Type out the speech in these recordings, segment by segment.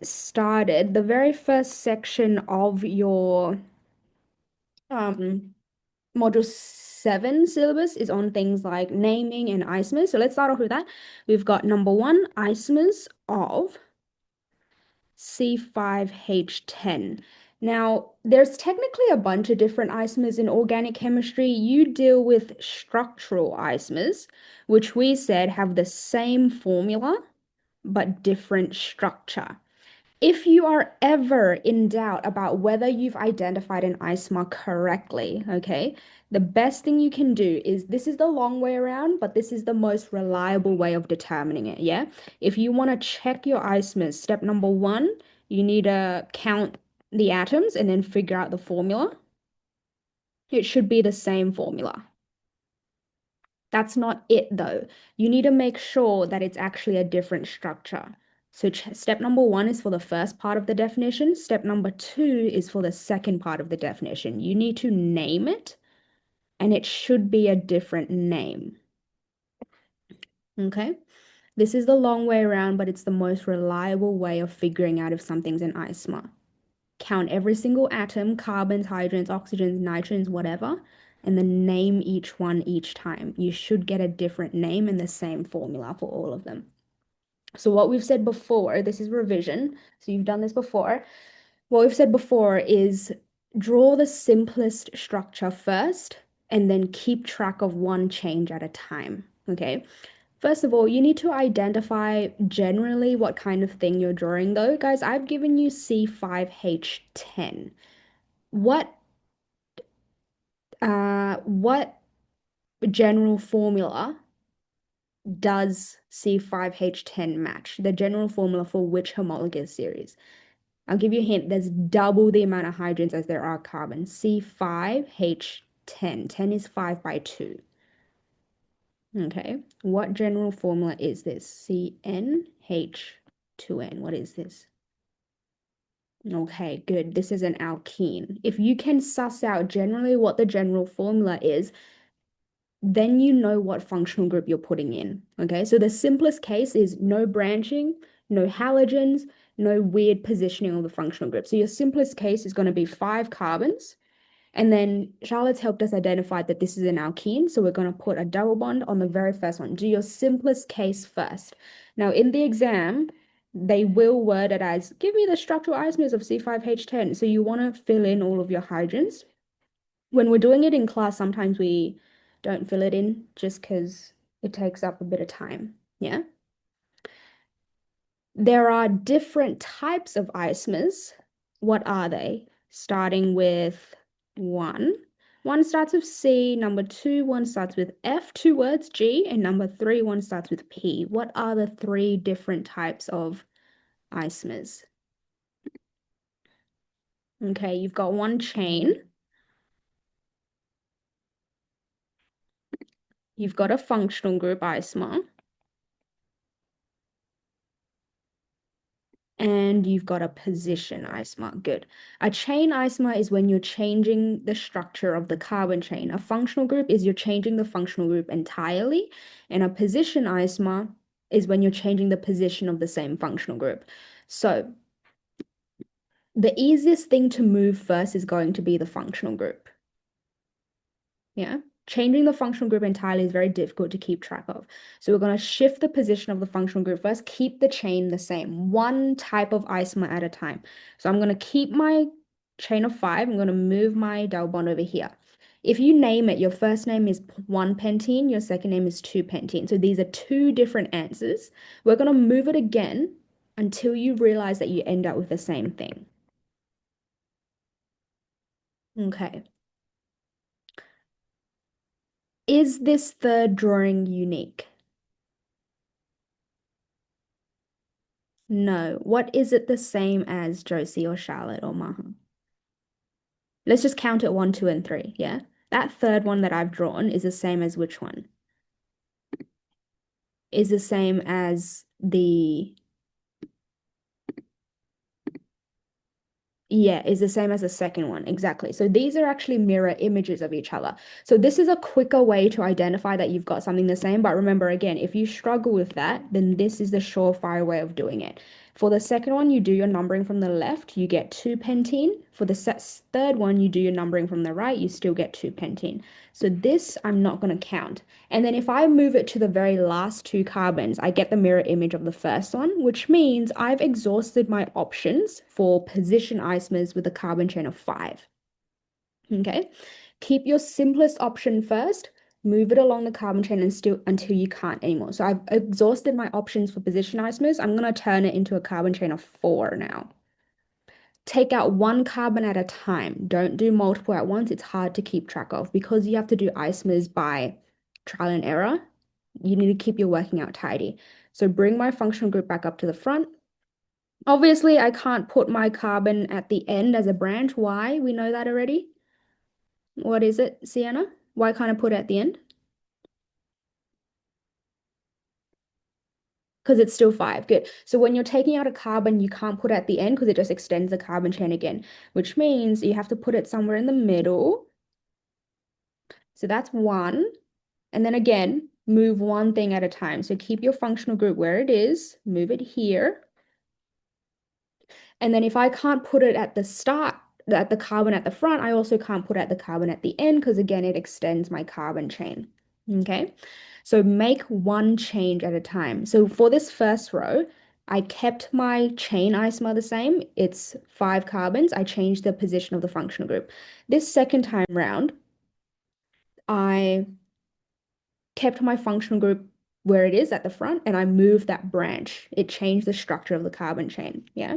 started, the very first section of your um module 7 syllabus is on things like naming and isomers. So let's start off with that. We've got number one, isomers of C5H10. Now, there's technically a bunch of different isomers in organic chemistry. You deal with structural isomers, which we said have the same formula but different structure. If you are ever in doubt about whether you've identified an isomer correctly, okay, the best thing you can do is this is the long way around, but this is the most reliable way of determining it, yeah? If you want to check your isomers, step number one, you need to count the atoms and then figure out the formula. It should be the same formula. That's not it though. You need to make sure that it's actually a different structure. So step number one is for the first part of the definition. Step number two is for the second part of the definition. You need to name it, and it should be a different name. Okay? This is the long way around, but it's the most reliable way of figuring out if something's an isomer. Count every single atom, carbons, hydrogens, oxygens, nitrogens, whatever, and then name each one each time. You should get a different name and the same formula for all of them. So what we've said before, this is revision, so you've done this before. What we've said before is draw the simplest structure first and then keep track of one change at a time, okay? First of all, you need to identify generally what kind of thing you're drawing though. Guys, I've given you C5H10. What what general formula does C5H10 match? The general formula for which homologous series? I'll give you a hint. There's double the amount of hydrogens as there are carbons. C5H10. 10 is 5 by 2. Okay. What general formula is this? CnH2n. What is this? Okay, good. This is an alkene. If you can suss out generally what the general formula is, then you know what functional group you're putting in. Okay, so the simplest case is no branching, no halogens, no weird positioning of the functional group. So your simplest case is going to be 5 carbons. And then Charlotte's helped us identify that this is an alkene. So we're going to put a double bond on the very first one. Do your simplest case first. Now, in the exam, they will word it as, give me the structural isomers of C5H10. So you want to fill in all of your hydrogens. When we're doing it in class, sometimes we don't fill it in just because it takes up a bit of time. Yeah. There are different types of isomers. What are they? Starting with one. One starts with C, number two, one starts with F, 2 words, G, and number three, one starts with P. What are the 3 different types of isomers? Okay, you've got one chain, you've got a functional group isomer, and you've got a position isomer. Good. A chain isomer is when you're changing the structure of the carbon chain. A functional group is you're changing the functional group entirely. And a position isomer is when you're changing the position of the same functional group. So the easiest thing to move first is going to be the functional group. Yeah. Changing the functional group entirely is very difficult to keep track of. So we're going to shift the position of the functional group first, keep the chain the same, one type of isomer at a time. So I'm going to keep my chain of 5. I'm going to move my double bond over here. If you name it, your first name is 1 pentene, your second name is 2 pentene. So these are 2 different answers. We're going to move it again until you realize that you end up with the same thing. Okay. Is this third drawing unique? No. What is it the same as Josie or Charlotte or Maha? Let's just count it 1, 2, and 3, yeah? That third one that I've drawn is the same as which one? Is the same as the, yeah, is the same as the second one, exactly. So these are actually mirror images of each other. So this is a quicker way to identify that you've got something the same. But remember, again, if you struggle with that, then this is the surefire way of doing it. For the second one, you do your numbering from the left, you get 2 pentene. For the third one, you do your numbering from the right, you still get 2 pentene. So this I'm not going to count. And then if I move it to the very last two carbons, I get the mirror image of the first one, which means I've exhausted my options for position isomers with a carbon chain of 5. Okay, keep your simplest option first, move it along the carbon chain and still until you can't anymore. So I've exhausted my options for position isomers. I'm going to turn it into a carbon chain of 4 now. Take out one carbon at a time. Don't do multiple at once. It's hard to keep track of because you have to do isomers by trial and error. You need to keep your working out tidy. So bring my functional group back up to the front. Obviously, I can't put my carbon at the end as a branch. Why? We know that already. What is it, Sienna? Why can't I put it at the end? Because it's still 5. Good. So when you're taking out a carbon, you can't put it at the end because it just extends the carbon chain again, which means you have to put it somewhere in the middle. So that's 1. And then again, move one thing at a time. So keep your functional group where it is, move it here. And then if I can't put it at the start, at the carbon at the front, I also can't put it at the carbon at the end because again, it extends my carbon chain. Okay, so make one change at a time. So for this first row, I kept my chain isomer the same. It's 5 carbons. I changed the position of the functional group. This second time round, I kept my functional group where it is at the front and I moved that branch. It changed the structure of the carbon chain. Yeah.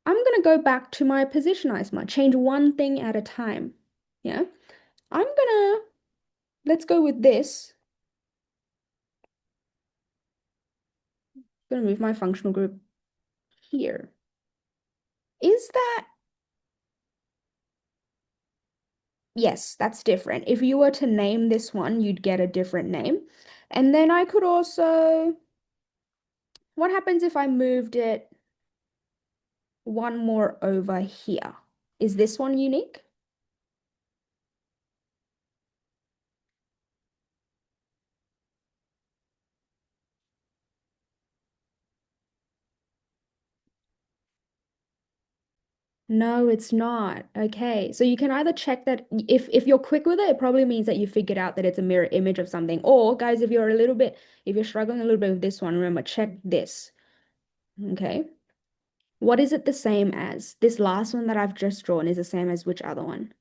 I'm going to go back to my position isomer, change one thing at a time. Yeah. Let's go with this. I'm going to move my functional group here. Is that, yes, that's different. If you were to name this one, you'd get a different name. And then I could also, what happens if I moved it one more over here? Is this one unique? No, it's not. Okay. So you can either check that if you're quick with it, it probably means that you figured out that it's a mirror image of something. Or guys, if you're struggling a little bit with this one, remember, check this. Okay. What is it the same as? This last one that I've just drawn is the same as which other one?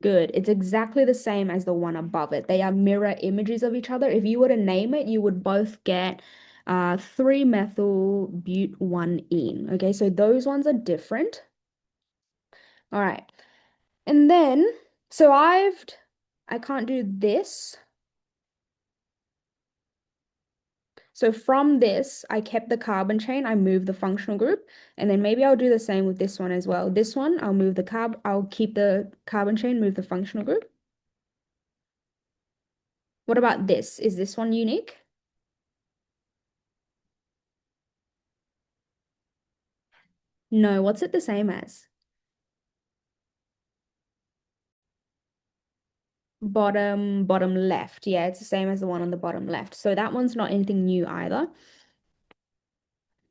Good. It's exactly the same as the one above it. They are mirror images of each other. If you were to name it, you would both get 3-methyl but 1-ene. Okay, so those ones are different. All right. And then, so I can't do this. So from this, I kept the carbon chain, I moved the functional group, and then maybe I'll do the same with this one as well. This one, I'll keep the carbon chain, move the functional group. What about this? Is this one unique? No, what's it the same as? Bottom left. Yeah, it's the same as the one on the bottom left. So that one's not anything new either.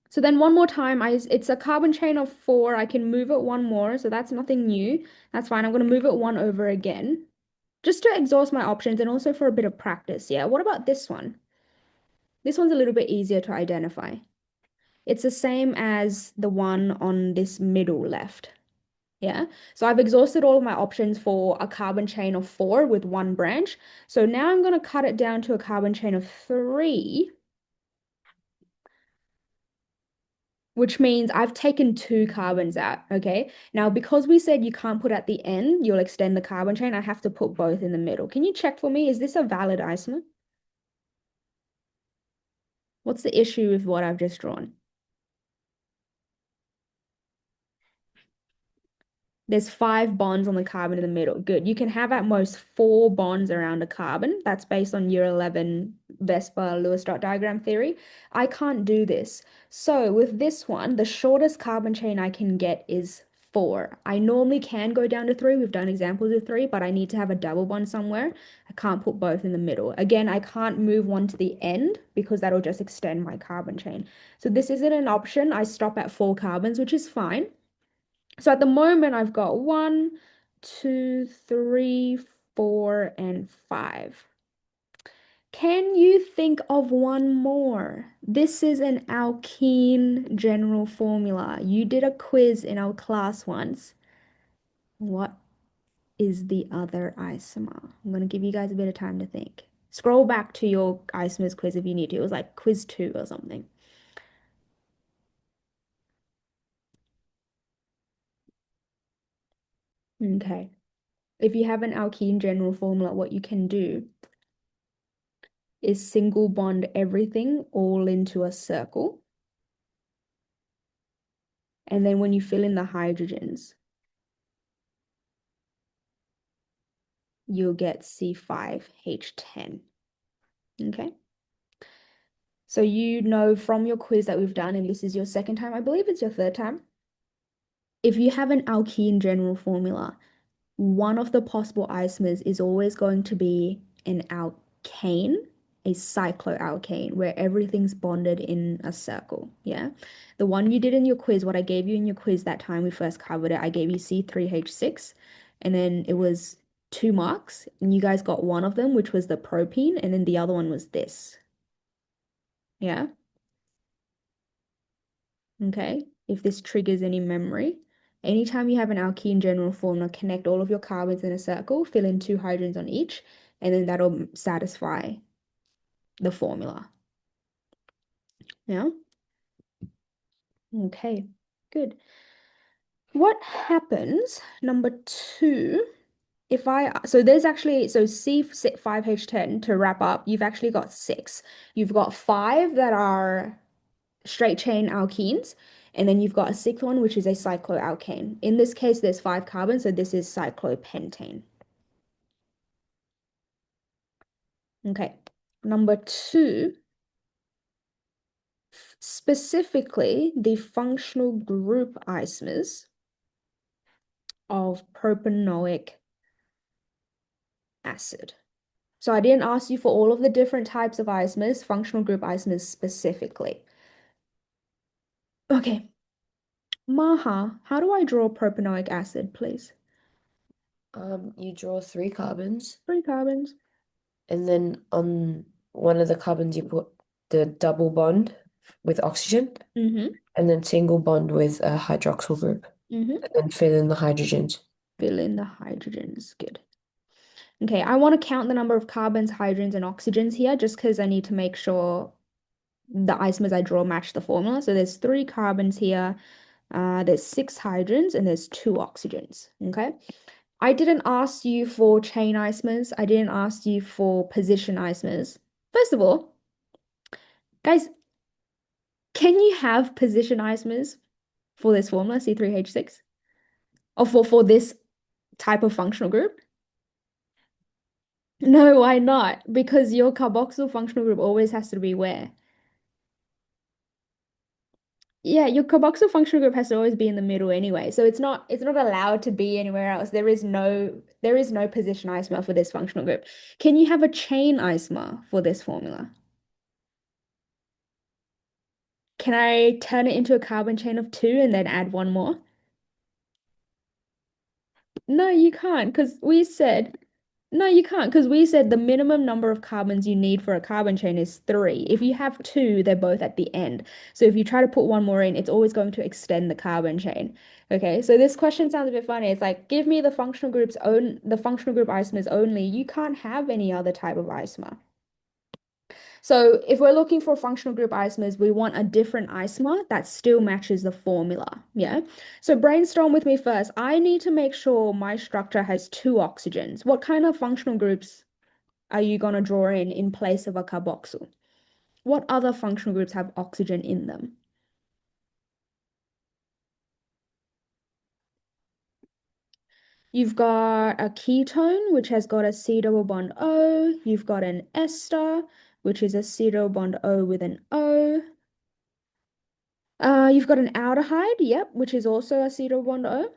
So then one more time, it's a carbon chain of 4. I can move it one more, so that's nothing new. That's fine. I'm going to move it one over again, just to exhaust my options and also for a bit of practice. Yeah, what about this one? This one's a little bit easier to identify. It's the same as the one on this middle left. Yeah, so I've exhausted all of my options for a carbon chain of 4 with one branch. So now I'm going to cut it down to a carbon chain of 3, which means I've taken 2 carbons out. Okay, now because we said you can't put at the end, you'll extend the carbon chain, I have to put both in the middle. Can you check for me? Is this a valid isomer? What's the issue with what I've just drawn? There's 5 bonds on the carbon in the middle. Good. You can have at most 4 bonds around a carbon. That's based on year 11 Vesper-Lewis dot diagram theory. I can't do this. So with this one, the shortest carbon chain I can get is 4. I normally can go down to 3. We've done examples of 3, but I need to have a double bond somewhere. I can't put both in the middle. Again, I can't move one to the end because that'll just extend my carbon chain. So this isn't an option. I stop at 4 carbons, which is fine. So at the moment, I've got 1, 2, 3, 4, and 5. Can you think of one more? This is an alkene general formula. You did a quiz in our class once. What is the other isomer? I'm going to give you guys a bit of time to think. Scroll back to your isomers quiz if you need to. It was like quiz 2 or something. Okay. If you have an alkene general formula, what you can do is single bond everything all into a circle. And then when you fill in the hydrogens, you'll get C5H10. Okay. So you know from your quiz that we've done, and this is your second time, I believe it's your third time. If you have an alkene general formula, one of the possible isomers is always going to be an alkane, a cycloalkane, where everything's bonded in a circle. Yeah. The one you did in your quiz, what I gave you in your quiz that time we first covered it, I gave you C3H6, and then it was 2 marks, and you guys got one of them, which was the propene, and then the other one was this. Yeah. Okay. If this triggers any memory. Anytime you have an alkene general formula, connect all of your carbons in a circle, fill in 2 hydrogens on each, and then that'll satisfy the formula. Yeah? Okay, good. What happens, number 2, if so there's actually, so C5H10 to wrap up, you've actually got 6. You've got 5 that are straight chain alkenes, and then you've got a 6th one, which is a cycloalkane. In this case, there's 5 carbons, so this is cyclopentane. Okay, number 2, specifically the functional group isomers of propanoic acid. So I didn't ask you for all of the different types of isomers, functional group isomers specifically. Okay, Maha, how do I draw propanoic acid, please? You draw 3 carbons, 3 carbons. and then on one of the carbons you put the double bond with oxygen, Mm-hmm. and then single bond with a hydroxyl group, Mm-hmm. and then fill in the hydrogens. Fill in the hydrogens. Good. Okay, I want to count the number of carbons, hydrogens, and oxygens here just because I need to make sure the isomers I draw match the formula. So there's 3 carbons here, there's 6 hydrogens, and there's 2 oxygens. Okay. I didn't ask you for chain isomers. I didn't ask you for position isomers. First of all, guys, can you have position isomers for this formula, C3H6? Or for this type of functional group? No, why not? Because your carboxyl functional group always has to be where? Yeah, your carboxyl functional group has to always be in the middle anyway. So it's not allowed to be anywhere else. There is no position isomer for this functional group. Can you have a chain isomer for this formula? Can I turn it into a carbon chain of 2 and then add one more? No, you can't, because we said no, you can't, because we said the minimum number of carbons you need for a carbon chain is 3. If you have 2, they're both at the end. So if you try to put one more in, it's always going to extend the carbon chain. Okay, so this question sounds a bit funny. It's like, give me the functional group isomers only. You can't have any other type of isomer. So if we're looking for functional group isomers, we want a different isomer that still matches the formula. Yeah. So brainstorm with me first. I need to make sure my structure has 2 oxygens. What kind of functional groups are you going to draw in place of a carboxyl? What other functional groups have oxygen in them? You've got a ketone, which has got a C double bond O. You've got an ester, which is a C double bond O with an O. You've got an aldehyde, yep, which is also acetyl bond O.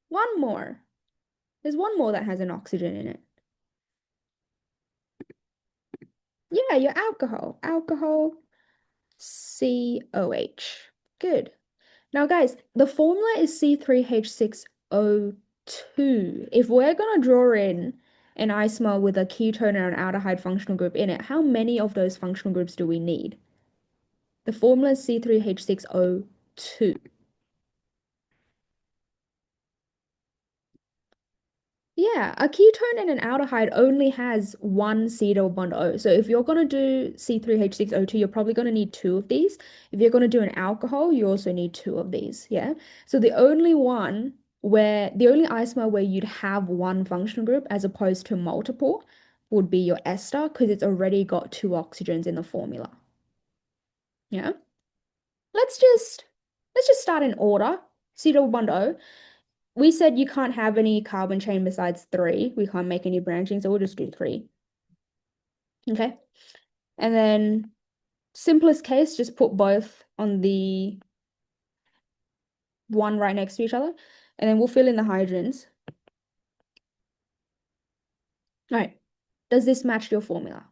One more. There's one more that has an oxygen in it. Yeah, your alcohol. Alcohol COH. Good. Now, guys, the formula is C3H6O2. If we're going to draw in an isomer with a ketone and an aldehyde functional group in it, how many of those functional groups do we need? The formula is C3H6O2. Yeah, a ketone and an aldehyde only has one C double bond O. So if you're going to do C3H6O2, you're probably going to need two of these. If you're going to do an alcohol, you also need two of these. Yeah. So the only isomer where you'd have one functional group as opposed to multiple would be your ester because it's already got two oxygens in the formula. Yeah. Let's just let's just start in order. C double bond O. We said you can't have any carbon chain besides three. We can't make any branching, so we'll just do three. Okay. And then simplest case, just put both on the one right next to each other. And then we'll fill in the hydrogens. All right. Does this match your formula?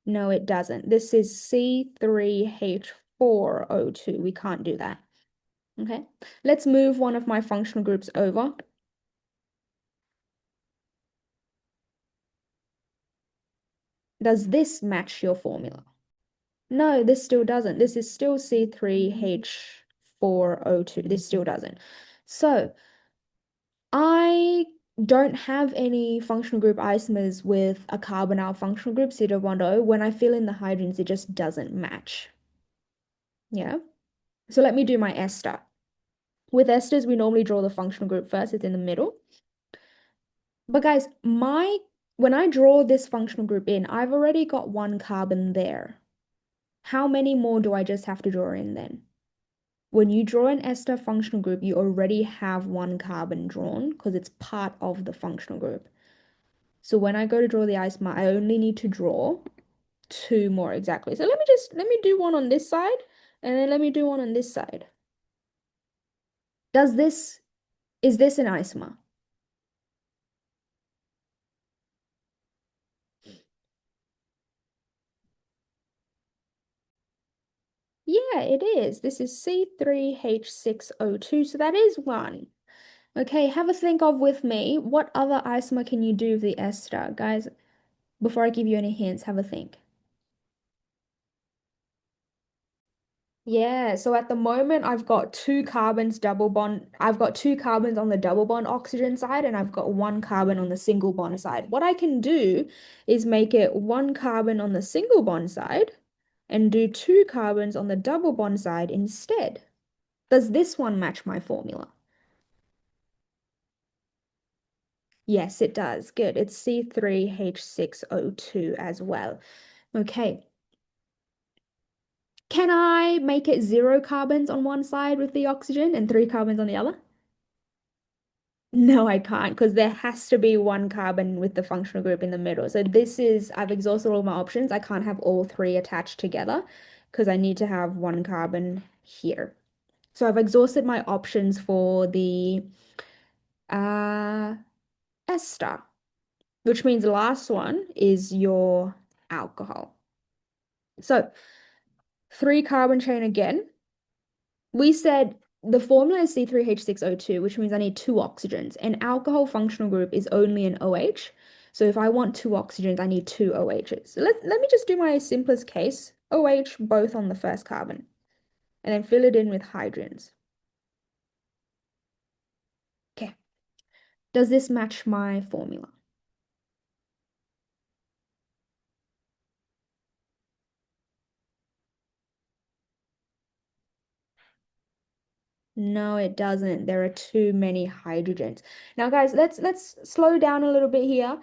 No, it doesn't. This is C3H4O2. We can't do that. Okay. Let's move one of my functional groups over. Does this match your formula? No, this still doesn't. This is still C3H4O2. This still doesn't. So I don't have any functional group isomers with a carbonyl functional group, C-O. When I fill in the hydrogens, it just doesn't match. Yeah. So let me do my ester. With esters, we normally draw the functional group first. It's in the middle. But guys, when I draw this functional group in, I've already got one carbon there. How many more do I just have to draw in then? When you draw an ester functional group, you already have one carbon drawn because it's part of the functional group. So when I go to draw the isomer, I only need to draw two more exactly. So let me do one on this side and then let me do one on this side. Does this, is this an isomer? Yeah, it is. This is C3H6O2, so that is one. Okay, have a think of with me. What other isomer can you do with the ester? Guys, before I give you any hints, have a think. Yeah, so at the moment I've got two carbons on the double bond oxygen side and I've got one carbon on the single bond side. What I can do is make it one carbon on the single bond side and do two carbons on the double bond side instead. Does this one match my formula? Yes, it does. Good. It's C3H6O2 as well. Okay. Can I make it zero carbons on one side with the oxygen and three carbons on the other? No, I can't because there has to be one carbon with the functional group in the middle. So I've exhausted all my options. I can't have all three attached together because I need to have one carbon here. So I've exhausted my options for the uh, ester, which means the last one is your alcohol. So three carbon chain again. We said the formula is C3H6O2, which means I need two oxygens. An alcohol functional group is only an OH. So if I want two oxygens, I need two OHs. So let me just do my simplest case. OH both on the first carbon. And then fill it in with hydrogens. Okay. Does this match my formula? No, it doesn't. There are too many hydrogens. Now, guys, let's slow down a little bit here.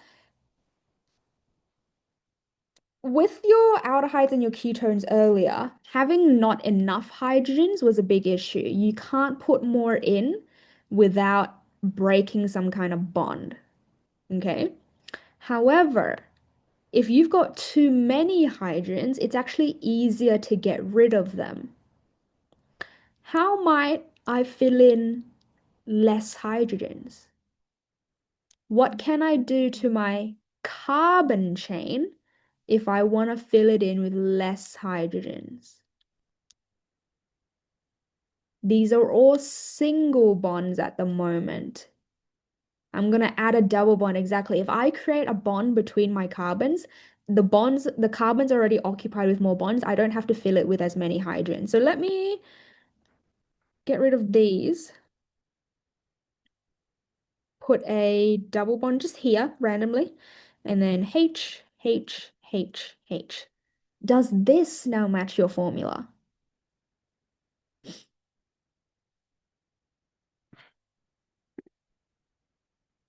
With your aldehydes and your ketones earlier, having not enough hydrogens was a big issue. You can't put more in without breaking some kind of bond. Okay. However, if you've got too many hydrogens, it's actually easier to get rid of them. How might I fill in less hydrogens? What can I do to my carbon chain if I want to fill it in with less hydrogens? These are all single bonds at the moment. I'm going to add a double bond exactly. If I create a bond between my carbons, the carbons are already occupied with more bonds. I don't have to fill it with as many hydrogens. So let me get rid of these. Put a double bond just here randomly, and then H, H, H, H. Does this now match your formula?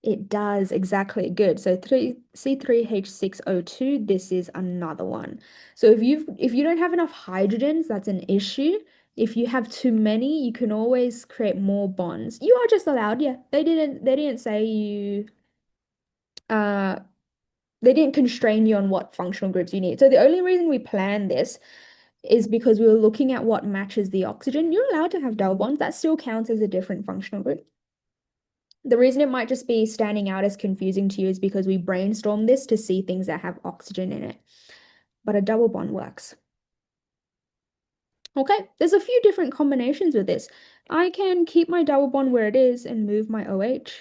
It does exactly good. So 3 C3H6O2, this is another one. So if you don't have enough hydrogens, that's an issue. If you have too many, you can always create more bonds. You are just allowed, yeah. They didn't say you uh they didn't constrain you on what functional groups you need. So the only reason we planned this is because we were looking at what matches the oxygen. You're allowed to have double bonds. That still counts as a different functional group. The reason it might just be standing out as confusing to you is because we brainstormed this to see things that have oxygen in it. But a double bond works. Okay, there's a few different combinations with this. I can keep my double bond where it is and move my OH.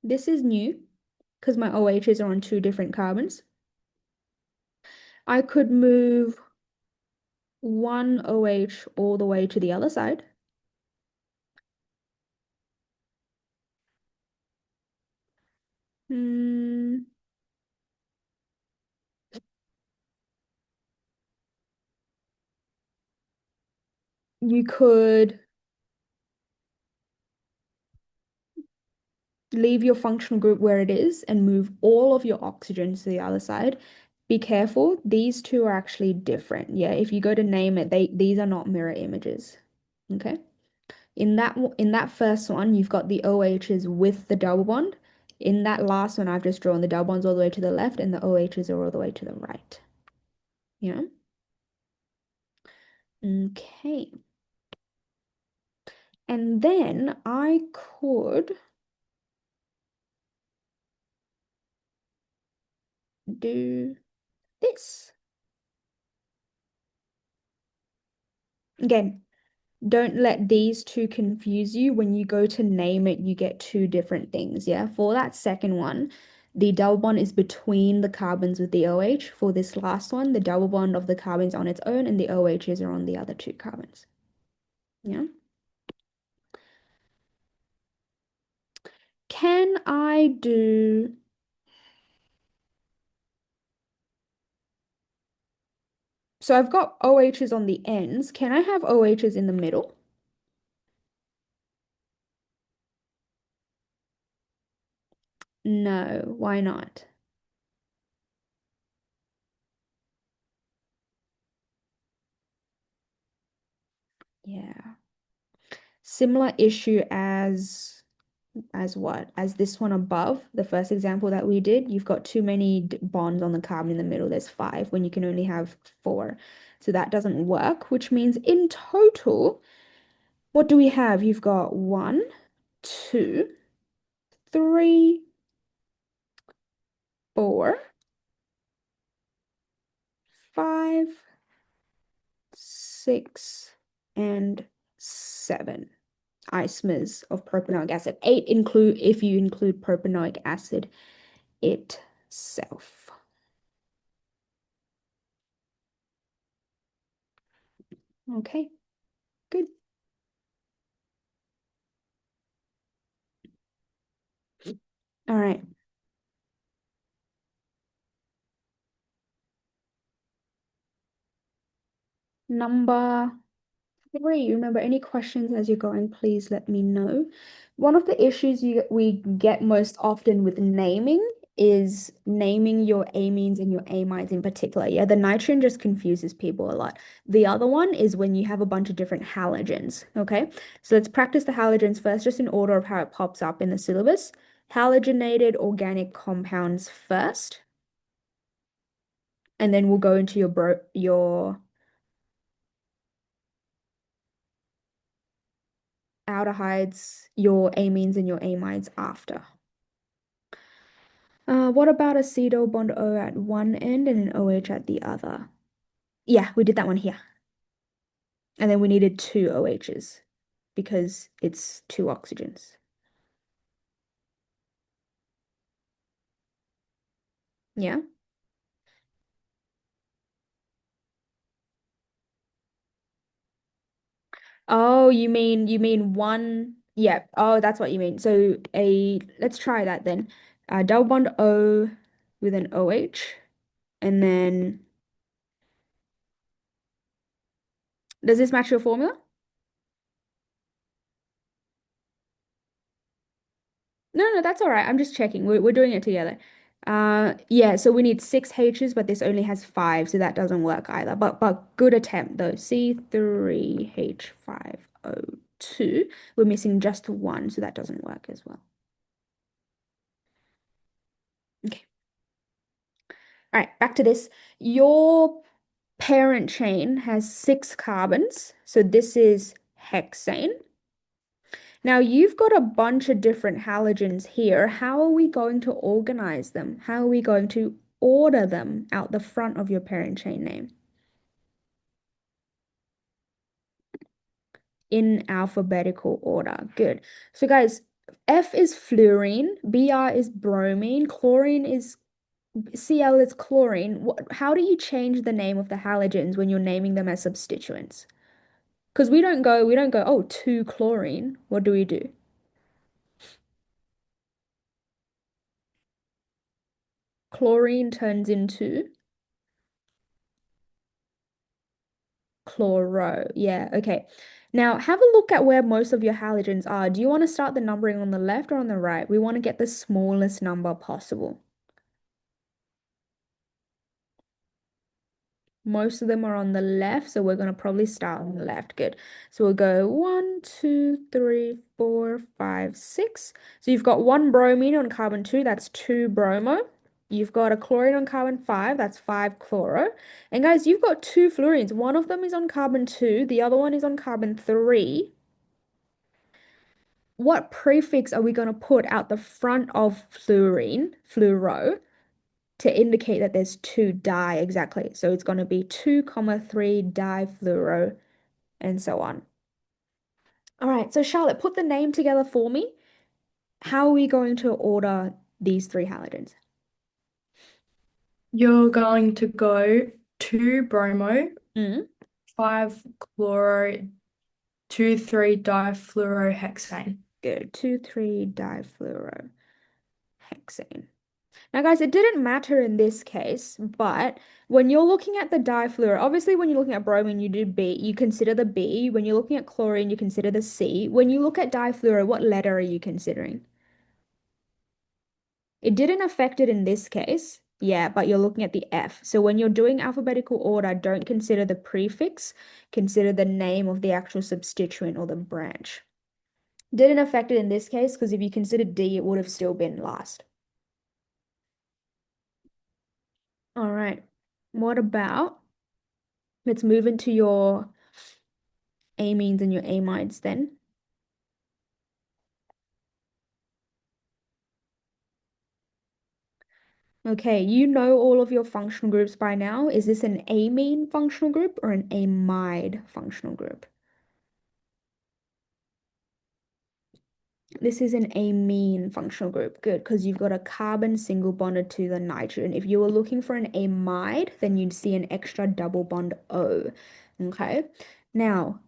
This is new because my OHs are on two different carbons. I could move one OH all the way to the other side. Hmm, you could leave your functional group where it is and move all of your oxygens to the other side. Be careful, these two are actually different. Yeah, if you go to name it, these are not mirror images. Okay. In that first one, you've got the OHs with the double bond. In that last one, I've just drawn the double bonds all the way to the left and the OHs are all the way to the right. Yeah. Okay. And then I could do this. Again, don't let these two confuse you. When you go to name it, you get two different things. Yeah. For that second one, the double bond is between the carbons with the OH. For this last one, the double bond of the carbons on its own and the OHs are on the other two carbons. Yeah. Can I do... So I've got OHs on the ends. Can I have OHs in the middle? No, why not? Yeah. Similar issue as what? As this one above, the first example that we did, you've got too many bonds on the carbon in the middle. There's five when you can only have four. So that doesn't work, which means in total, what do we have? You've got one, two, three, four, five, six, and seven isomers of propanoic acid. Eight include if you include propanoic acid itself. Okay, good. All right. Number three. Remember, any questions as you're going, please let me know. One of the issues we get most often with naming is naming your amines and your amides in particular. Yeah, the nitrogen just confuses people a lot. The other one is when you have a bunch of different halogens. Okay, so let's practice the halogens first, just in order of how it pops up in the syllabus. Halogenated organic compounds first, and then we'll go into your aldehydes, your amines, and your amides after. What about acetyl bond O at one end and an OH at the other? Yeah, we did that one here. And then we needed two OHs because it's two oxygens. Yeah. Oh, you mean one? Yeah. Oh, that's what you mean. So a let's try that then. Double bond O with an OH, and then does this match your formula? No, no, that's all right. I'm just checking. We're doing it together. Yeah, so we need six H's, but this only has five, so that doesn't work either. But good attempt though. C3H5O2. We're missing just one, so that doesn't work as well. Okay. All right, back to this. Your parent chain has six carbons, so this is hexane. Now you've got a bunch of different halogens here. How are we going to organize them? How are we going to order them out the front of your parent chain name? In alphabetical order. Good. So guys, F is fluorine, Br is bromine, chlorine is Cl is chlorine. How do you change the name of the halogens when you're naming them as substituents? Because we don't go, oh, 2-chlorine. What do we do? Chlorine turns into chloro. Yeah, okay. Now have a look at where most of your halogens are. Do you want to start the numbering on the left or on the right? We want to get the smallest number possible. Most of them are on the left, so we're going to probably start on the left. Good. So we'll go 1, 2, 3, 4, 5, 6. So you've got one bromine on carbon 2, that's 2 bromo. You've got a chlorine on carbon 5, that's 5 chloro. And guys, you've got two fluorines. One of them is on carbon 2, the other one is on carbon 3. What prefix are we going to put out the front of fluorine, fluoro, to indicate that there's two di exactly? So it's going to be 2, comma 3 difluoro and so on. All right, so Charlotte, put the name together for me. How are we going to order these three halogens? You're going to go 2 bromo, Mm. 5 chloro, 2,3 difluorohexane. Good. 2,3-difluorohexane. Now, guys, it didn't matter in this case, but when you're looking at the difluoro, obviously when you're looking at bromine, you do B, you consider the B. When you're looking at chlorine, you consider the C. When you look at difluoro, what letter are you considering? It didn't affect it in this case. Yeah, but you're looking at the F. So when you're doing alphabetical order, don't consider the prefix, consider the name of the actual substituent or the branch. Didn't affect it in this case because if you considered D, it would have still been last. All right. What about, let's move into your amines and your amides then. Okay, you know all of your functional groups by now. Is this an amine functional group or an amide functional group? This is an amine functional group. Good, because you've got a carbon single bonded to the nitrogen. If you were looking for an amide, then you'd see an extra double bond O. Okay. Now,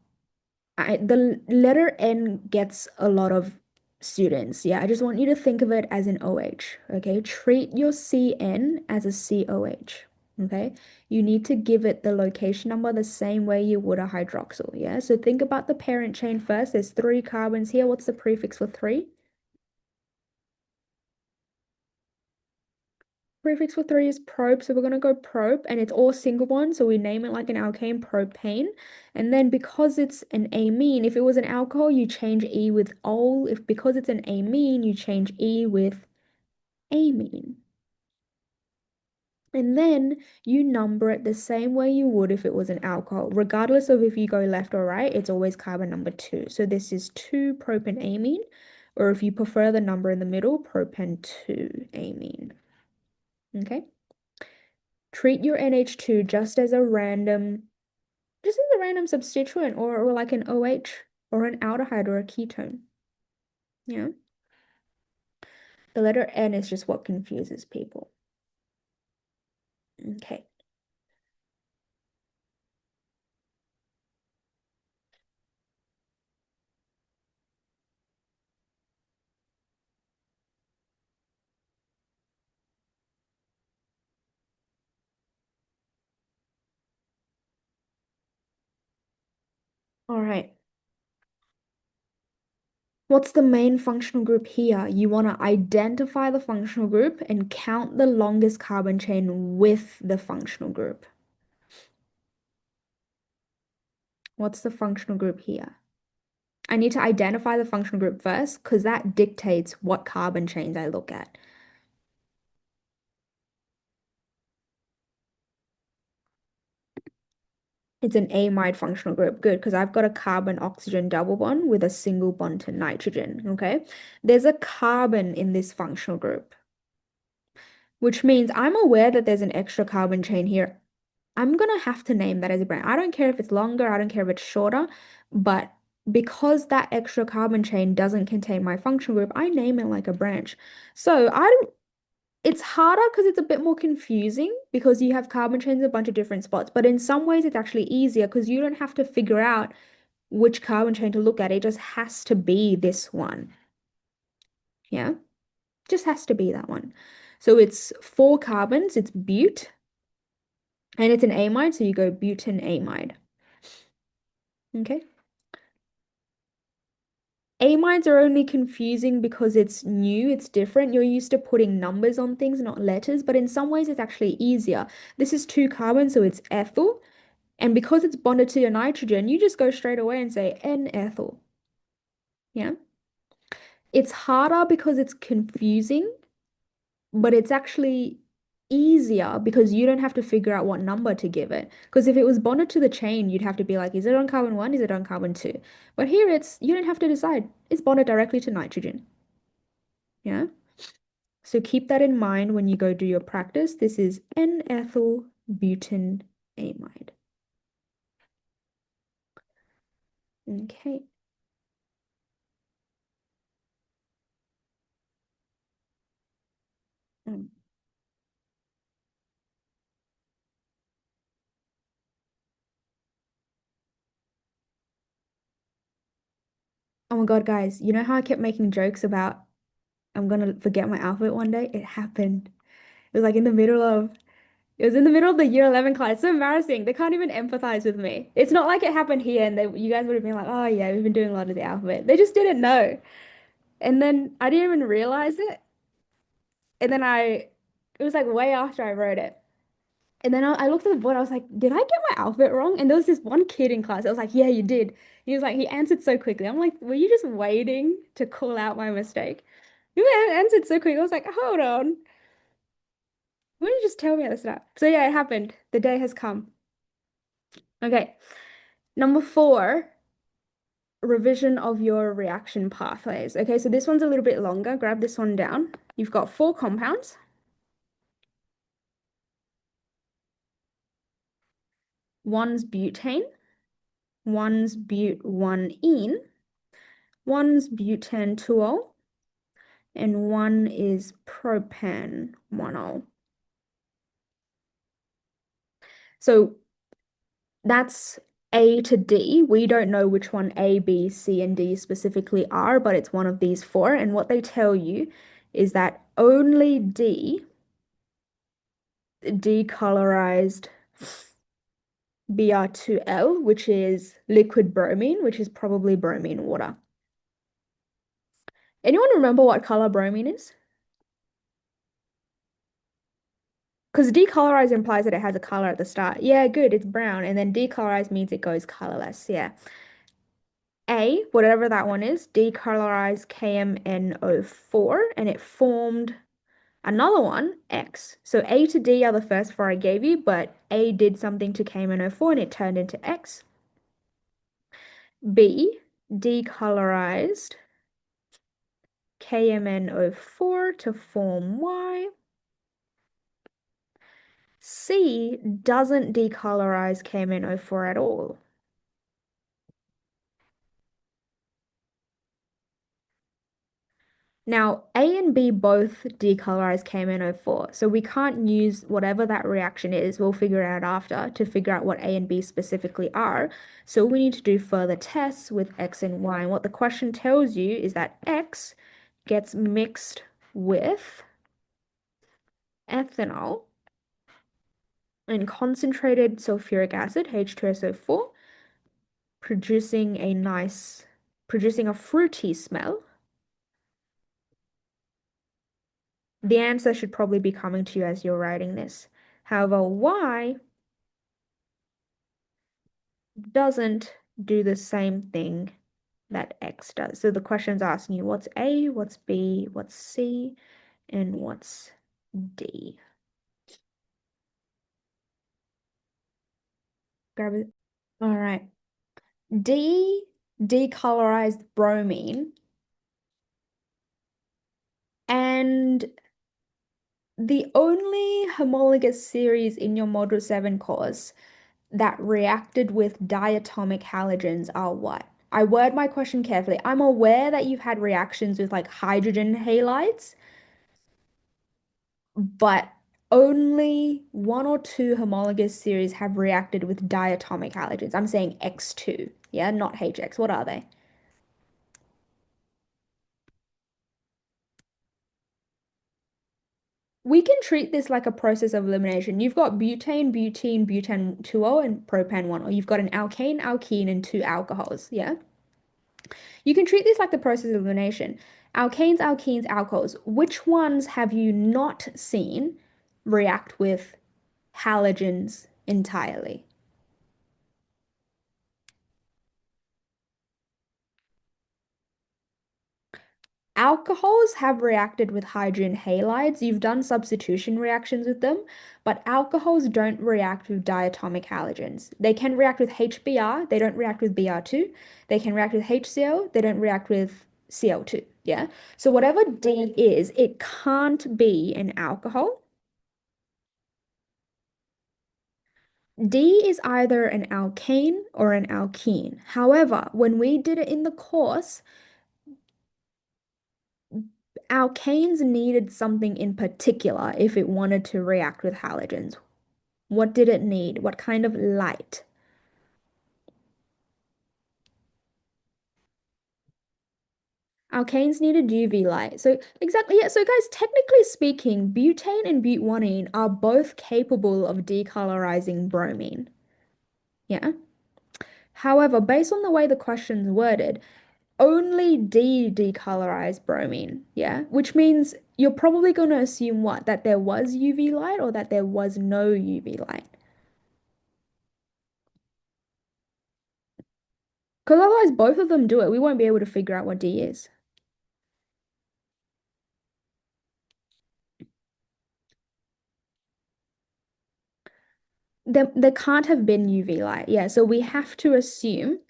the letter N gets a lot of students. Yeah, I just want you to think of it as an OH. Okay. Treat your CN as a COH. Okay. You need to give it the location number the same way you would a hydroxyl. Yeah. So think about the parent chain first. There's 3 carbons here. What's the prefix for 3? Prefix for three is prop, so we're gonna go prop, and it's all single bond, so we name it like an alkane, propane. And then because it's an amine, if it was an alcohol, you change E with ol. If because it's an amine, you change E with amine. And then you number it the same way you would if it was an alcohol. Regardless of if you go left or right, it's always carbon number two. So this is 2-propanamine, or if you prefer the number in the middle, propan-2-amine. Okay? Treat your NH2 just as a random substituent or like an OH or an aldehyde or a ketone. Yeah. The letter N is just what confuses people. Okay. All right. What's the main functional group here? You want to identify the functional group and count the longest carbon chain with the functional group. What's the functional group here? I need to identify the functional group first because that dictates what carbon chains I look at. It's an amide functional group. Good, because I've got a carbon-oxygen double bond with a single bond to nitrogen, okay? There's a carbon in this functional group, which means I'm aware that there's an extra carbon chain here. I'm gonna have to name that as a branch. I don't care if it's longer, I don't care if it's shorter, but because that extra carbon chain doesn't contain my functional group, I name it like a branch. So I don't, it's harder because it's a bit more confusing because you have carbon chains in a bunch of different spots, but in some ways it's actually easier because you don't have to figure out which carbon chain to look at. It just has to be this one. Yeah, just has to be that one. So it's 4 carbons, it's bute, and it's an amide, so you go butanamide. Okay. Amides are only confusing because it's new, it's different. You're used to putting numbers on things, not letters, but in some ways it's actually easier. This is 2 carbons, so it's ethyl. And because it's bonded to your nitrogen, you just go straight away and say N-ethyl. Yeah. It's harder because it's confusing, but it's actually easier because you don't have to figure out what number to give it. Because if it was bonded to the chain, you'd have to be like, is it on carbon one? Is it on carbon two? But here you don't have to decide. It's bonded directly to nitrogen. Yeah. So keep that in mind when you go do your practice. This is N-ethyl butanamide. Okay. Mm. Oh my God, guys, you know how I kept making jokes about I'm gonna forget my alphabet one day? It happened. It was like it was in the middle of the year 11 class. It's so embarrassing. They can't even empathize with me. It's not like it happened here and you guys would have been like, oh yeah, we've been doing a lot of the alphabet. They just didn't know. And then I didn't even realize it. And then it was like way after I wrote it. And then I looked at the board. I was like, did I get my alphabet wrong? And there was this one kid in class. I was like, yeah, you did. He was like, he answered so quickly. I'm like, were you just waiting to call out my mistake? You answered so quick. I was like, hold on. Why don't you just tell me at the start? So yeah, it happened. The day has come. Okay. Number 4, revision of your reaction pathways. Okay, so this one's a little bit longer. Grab this one down. You've got 4 compounds. One's butane, one's but1-ene, one's butan-2-ol, and one is propan-1-ol. So that's A to D. We don't know which one A, B, C, and D specifically are, but it's one of these 4. And what they tell you is that only D decolorized Br2L, which is liquid bromine, which is probably bromine water. Anyone remember what color bromine is? Because decolorized implies that it has a color at the start. Yeah, good, it's brown. And then decolorized means it goes colorless. Yeah. A, whatever that one is, decolorized KMNO4, and it formed another one, X. So A to D are the first four I gave you, but A did something to KMNO4 and it turned into X. B, decolorized KMNO4 to form Y. C doesn't decolorize KMNO4 at all. Now, A and B both decolorize KMNO4, so we can't use whatever that reaction is, we'll figure it out after to figure out what A and B specifically are. So we need to do further tests with X and Y. And what the question tells you is that X gets mixed with ethanol and concentrated sulfuric acid, H2SO4, producing a fruity smell. The answer should probably be coming to you as you're writing this. However, Y doesn't do the same thing that X does. So the question's asking you what's A, what's B, what's C, and what's D. Grab it. All right. D, decolorized bromine. And the only homologous series in your Module 7 course that reacted with diatomic halogens are what? I word my question carefully. I'm aware that you've had reactions with like hydrogen halides, but only one or two homologous series have reacted with diatomic halogens. I'm saying X2, yeah, not HX. What are they? We can treat this like a process of elimination. You've got butane, butene, butane 2O, and propan 1O. You've got an alkane, alkene, and two alcohols, yeah? You can treat this like the process of elimination. Alkanes, alkenes, alcohols. Which ones have you not seen react with halogens entirely? Alcohols have reacted with hydrogen halides. You've done substitution reactions with them, but alcohols don't react with diatomic halogens. They can react with HBr, they don't react with Br2. They can react with HCl, they don't react with Cl2. Yeah? So whatever D is, it can't be an alcohol. D is either an alkane or an alkene. However, when we did it in the course, alkanes needed something in particular if it wanted to react with halogens. What did it need? What kind of light? Alkanes needed UV light. So exactly, yeah. So guys, technically speaking, butane and butanene are both capable of decolorizing bromine. Yeah. However, based on the way the question's worded, only D decolorized bromine, yeah? Which means you're probably going to assume what? That there was UV light or that there was no UV light. Because otherwise both of them do it. We won't be able to figure out what D is. There can't have been UV light. Yeah, so we have to assume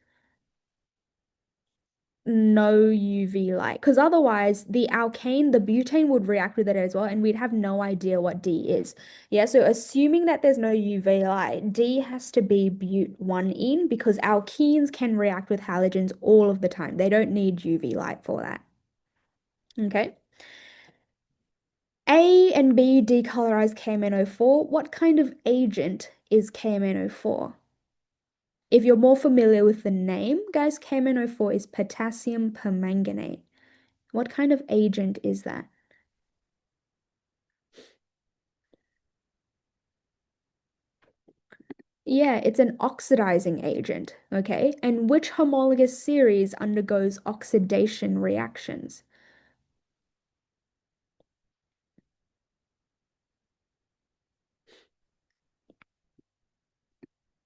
no UV light because otherwise the alkane, the butane would react with it as well, and we'd have no idea what D is. Yeah, so assuming that there's no UV light, D has to be but1ene because alkenes can react with halogens all of the time. They don't need UV light for that. Okay. A and B decolorize KMNO4. What kind of agent is KMNO4? If you're more familiar with the name, guys, KMNO4 is potassium permanganate. What kind of agent is that? Yeah, it's an oxidizing agent, okay? And which homologous series undergoes oxidation reactions?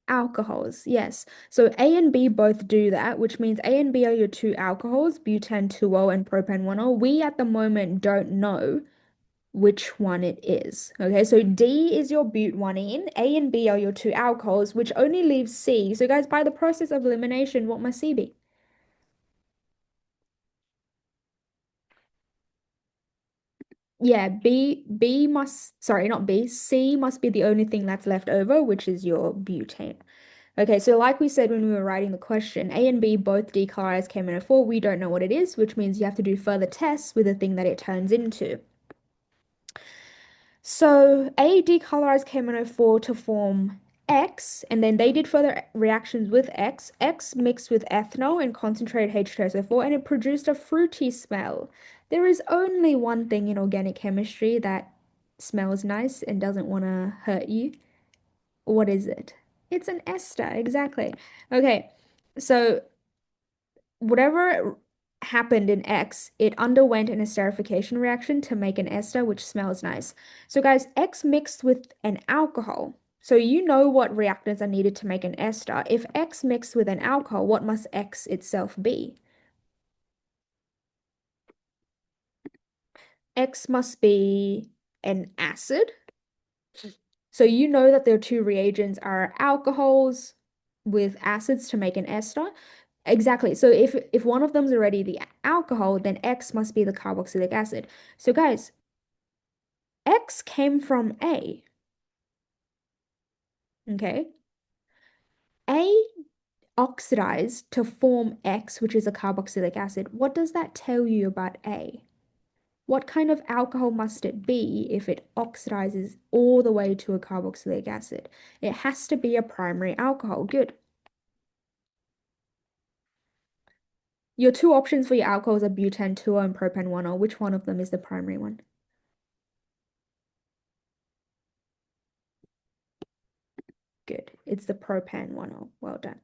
Alcohols, yes. So A and B both do that, which means A and B are your two alcohols, butane 2O and propane 1O. We at the moment don't know which one it is. Okay, so D is your but-1-ene, A and B are your two alcohols, which only leaves C. So guys, by the process of elimination, what must C be? Yeah, B must, sorry, not B, C must be the only thing that's left over, which is your butane. Okay, so like we said when we were writing the question, A and B both decolorize KMNO4. We don't know what it is, which means you have to do further tests with the thing that it turns into. So A decolorized KMNO4 to form X, and then they did further reactions with X. X mixed with ethanol and concentrated H2SO4, and it produced a fruity smell. There is only one thing in organic chemistry that smells nice and doesn't want to hurt you. What is it? It's an ester, exactly. Okay, so whatever happened in X, it underwent an esterification reaction to make an ester, which smells nice. So, guys, X mixed with an alcohol. So, you know what reactants are needed to make an ester. If X mixed with an alcohol, what must X itself be? X must be an acid. So, you know that their two reagents are alcohols with acids to make an ester. Exactly. So if one of them's already the alcohol, then X must be the carboxylic acid. So guys, X came from A. Okay. A oxidized to form X, which is a carboxylic acid. What does that tell you about A? What kind of alcohol must it be if it oxidizes all the way to a carboxylic acid? It has to be a primary alcohol. Good. Your two options for your alcohols are butane 2O and propane 1O. Which one of them is the primary one? Good. It's the propane 1O. Well done.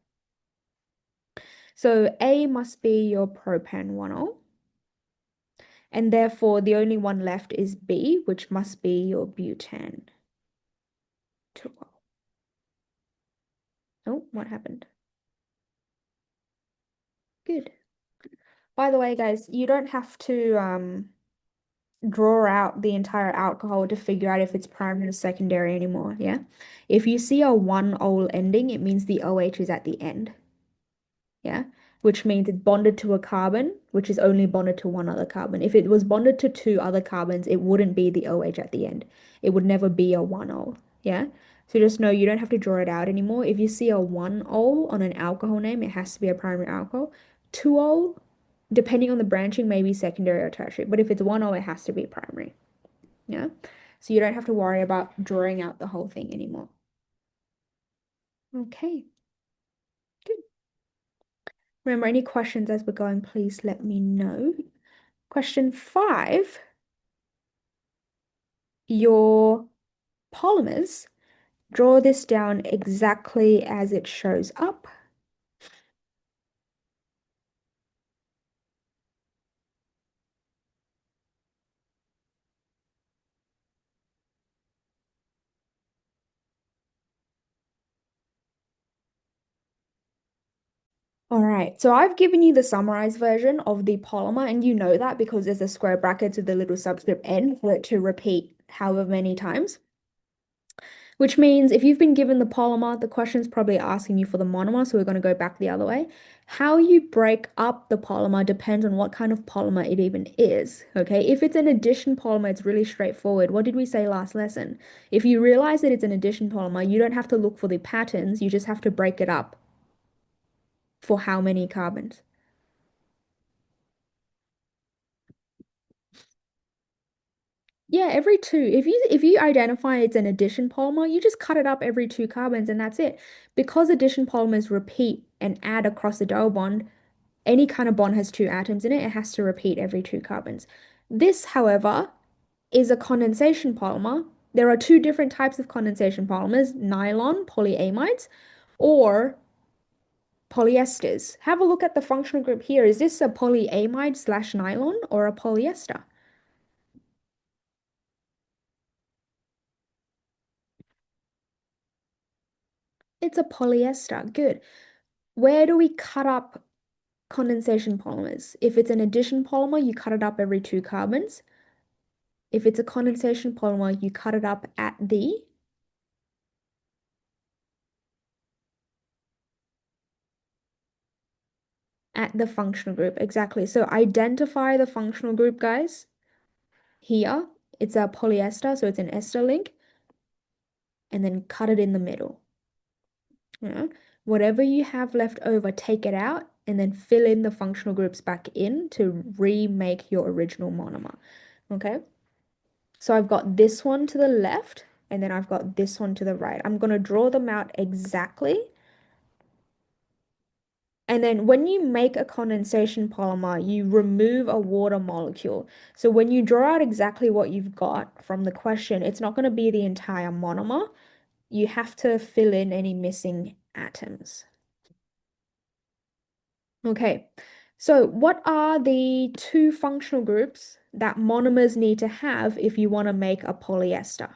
So A must be your propane 1O. And therefore, the only one left is B, which must be your butane 2O. Oh, what happened? Good. By the way, guys, you don't have to draw out the entire alcohol to figure out if it's primary or secondary anymore, yeah? If you see a 1-ol ending, it means the OH is at the end. Yeah, which means it's bonded to a carbon, which is only bonded to one other carbon. If it was bonded to two other carbons, it wouldn't be the OH at the end. It would never be a 1-ol. Yeah, so just know you don't have to draw it out anymore. If you see a 1-ol on an alcohol name, it has to be a primary alcohol. 2-ol, depending on the branching, may be secondary or tertiary. But if it's 1-ol, it has to be primary. Yeah, so you don't have to worry about drawing out the whole thing anymore. Okay. Good. Remember, any questions as we're going, please let me know. Question 5, your polymers, draw this down exactly as it shows up. All right, so I've given you the summarized version of the polymer, and you know that because there's a square brackets with the little subscript n for it to repeat however many times. Which means if you've been given the polymer, the question's probably asking you for the monomer, so we're going to go back the other way. How you break up the polymer depends on what kind of polymer it even is, okay? If it's an addition polymer, it's really straightforward. What did we say last lesson? If you realize that it's an addition polymer, you don't have to look for the patterns, you just have to break it up for how many carbons. Yeah, every two. If you identify it's an addition polymer, you just cut it up every two carbons and that's it. Because addition polymers repeat and add across the double bond, any kind of bond has two atoms in it, it has to repeat every two carbons. This, however, is a condensation polymer. There are two different types of condensation polymers, nylon, polyamides, or polyesters. Have a look at the functional group here. Is this a polyamide slash nylon or a polyester? It's a polyester. Good. Where do we cut up condensation polymers? If it's an addition polymer, you cut it up every two carbons. If it's a condensation polymer, you cut it up at the functional group. Exactly. So identify the functional group, guys. Here, it's a polyester, so it's an ester link, and then cut it in the middle. Yeah. Whatever you have left over, take it out and then fill in the functional groups back in to remake your original monomer. Okay. So I've got this one to the left and then I've got this one to the right. I'm going to draw them out exactly. And then when you make a condensation polymer, you remove a water molecule. So when you draw out exactly what you've got from the question, it's not going to be the entire monomer. You have to fill in any missing atoms. Okay, so what are the two functional groups that monomers need to have if you want to make a polyester?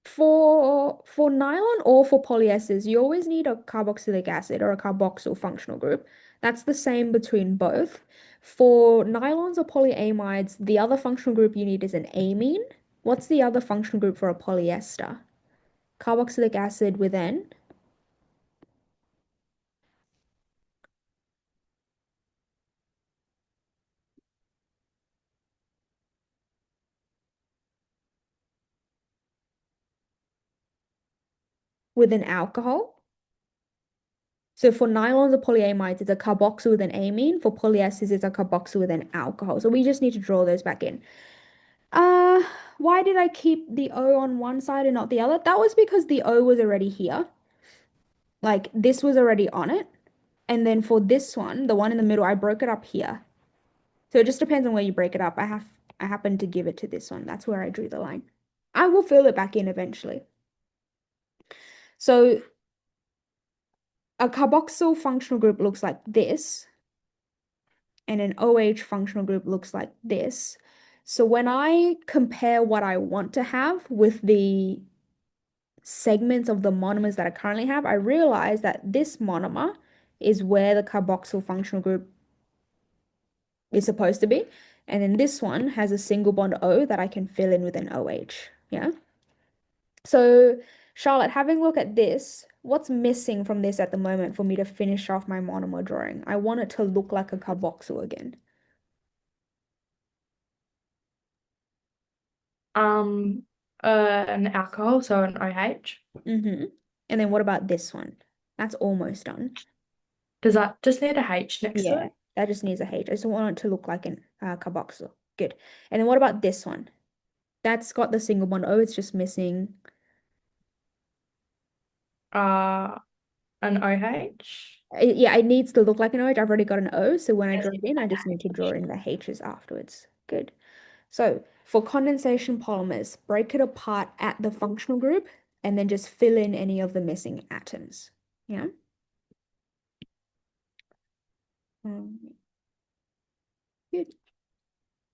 For nylon or for polyesters, you always need a carboxylic acid or a carboxyl functional group. That's the same between both. For nylons or polyamides, the other functional group you need is an amine. What's the other functional group for a polyester? Carboxylic acid with an alcohol. So for nylons or polyamides, it's a carboxyl with an amine. For polyesters, it's a carboxyl with an alcohol. So we just need to draw those back in. Uh, why did I keep the O on one side and not the other? That was because the O was already here. Like this was already on it. And then for this one, the one in the middle, I broke it up here. So it just depends on where you break it up. I happen to give it to this one. That's where I drew the line. I will fill it back in eventually. So a carboxyl functional group looks like this, and an OH functional group looks like this. So when I compare what I want to have with the segments of the monomers that I currently have, I realize that this monomer is where the carboxyl functional group is supposed to be. And then this one has a single bond O that I can fill in with an OH. Yeah. So, Charlotte, having a look at this, what's missing from this at the moment for me to finish off my monomer drawing? I want it to look like a carboxyl again. Um, an alcohol, so an OH. Mm-hmm. And then what about this one? That's almost done. Does that just need a H next to Yeah, it? that just needs a H. I just want it to look like an carboxyl. Good. And then what about this one? That's got the single bond O. It's just missing. Uh, an OH. Yeah, it needs to look like an OH. I've already got an O, so when I Yes, draw it in, I just need to draw in the H's afterwards. Good. So for condensation polymers, break it apart at the functional group and then just fill in any of the missing atoms. Yeah.